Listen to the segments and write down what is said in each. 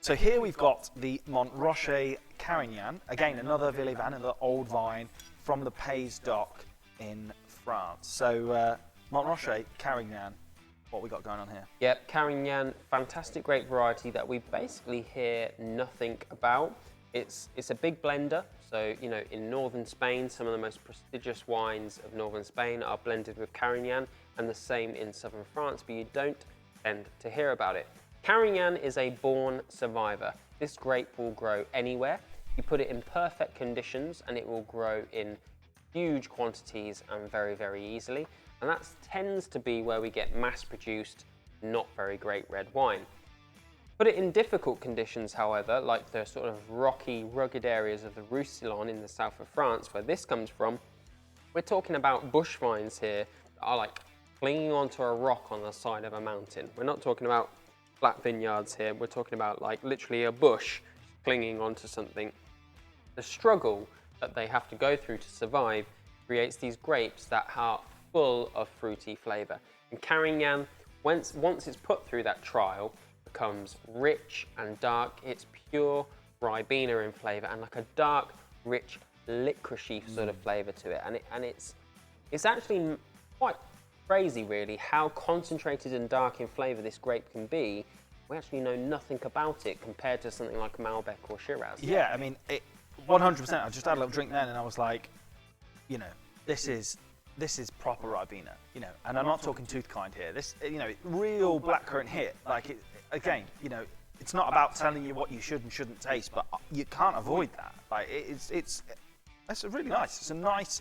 So here we've got the Mont Rocher Carignan, again another Vieille Vin, another old vine from the Pays d'Oc in France. So Mont Rocher Carignan, what we got going on here? Yep, Carignan, fantastic grape variety that we basically hear nothing about. It's a big blender, so you know in northern Spain some of the most prestigious wines of northern Spain are blended with Carignan, and the same in southern France, but you don't tend to hear about it. Carignan is a born survivor. This grape will grow anywhere. You put it in perfect conditions and it will grow in huge quantities and very, very easily. And that tends to be where we get mass-produced, not very great red wine. Put it in difficult conditions, however, like the sort of rocky, rugged areas of the Roussillon in the south of France, where this comes from, we're talking about bush vines here that are like clinging onto a rock on the side of a mountain. We're not talking about flat vineyards here, we're talking about like literally a bush clinging onto something. The struggle that they have to go through to survive creates these grapes that are full of fruity flavour. And Carignan, once it's put through that trial, becomes rich and dark. It's pure Ribena in flavour and like a dark, rich, licoricey sort of flavour to it. And it's actually quite crazy really how concentrated and dark in flavour this grape can be. We actually know nothing about it compared to something like Malbec or Shiraz. Yeah, I mean, 100%. I just had a little drink then and I was like, you know, this is proper Ribena, you know, and I'm not talking tooth kind here. This, you know, real blackcurrant hit. Like, again, you know, it's not about telling you what you should and shouldn't taste, but you can't avoid that. Like, it's really nice.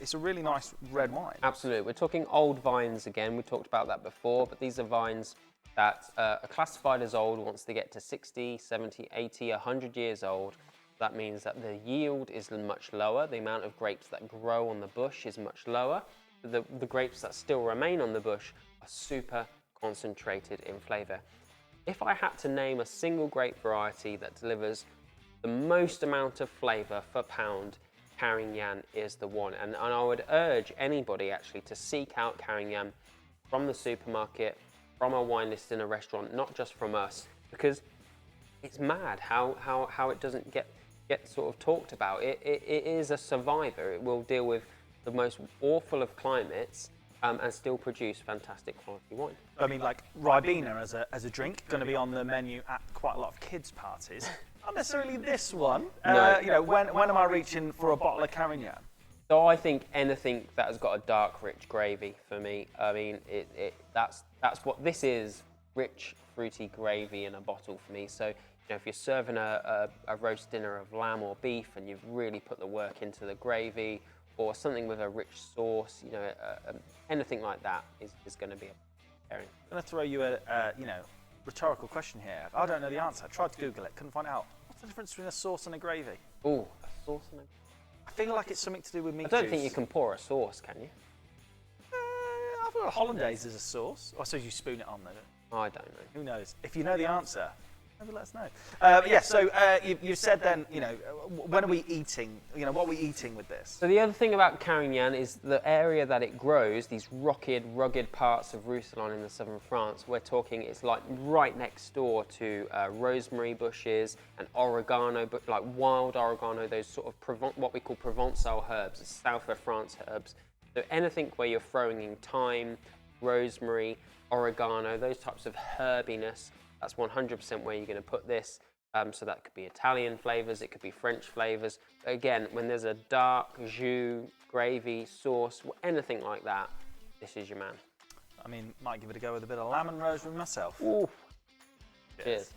It's a really nice red wine. Absolutely. We're talking old vines again. We talked about that before, but these are vines that are classified as old once they get to 60, 70, 80, 100 years old. That means that the yield is much lower. The amount of grapes that grow on the bush is much lower. The grapes that still remain on the bush are super concentrated in flavour. If I had to name a single grape variety that delivers the most amount of flavour per pound, Carignan is the one. And I would urge anybody actually to seek out Carignan from the supermarket, from a wine list in a restaurant, not just from us, because it's mad how it doesn't get sort of talked about. It is a survivor. It will deal with the most awful of climates and still produce fantastic quality wine. I mean, like Ribena as a drink, going to be on the menu at quite a lot of kids' parties. Not necessarily this one. No. You know, when am I reaching for a bottle of Carignan? So I think anything that has got a dark, rich gravy for me. I mean, that's what this is: rich, fruity gravy in a bottle for me. So, you know, if you're serving a roast dinner of lamb or beef and you've really put the work into the gravy, or something with a rich sauce, you know, anything like that is going to be a pairing. I'm going to throw you a you know, rhetorical question here. I don't know the answer. I tried to Google it, couldn't find out. What's the difference between a sauce and a gravy? Ooh, a sauce and a... I feel like it's something to do with meat I don't juice. think you can pour a sauce, can you? I thought hollandaise is a sauce. I suppose you spoon it on though. I don't know. Who knows? If you know the answer, maybe let us know. Yeah, so you said then, you know, when are we eating? You know, what are we eating with this? So the other thing about Carignan is the area that it grows, these rugged parts of Roussillon in the southern France. We're talking, it's like right next door to rosemary bushes and oregano, but like wild oregano, those sort of what we call Provençal herbs, south of France herbs. So anything where you're throwing in thyme, rosemary, oregano, those types of herbiness, that's 100% where you're going to put this. So that could be Italian flavours, it could be French flavours. Again, when there's a dark jus, gravy, sauce, anything like that, this is your man. I mean, might give it a go with a bit of lamb and rosemary myself. Ooh. Cheers. Cheers.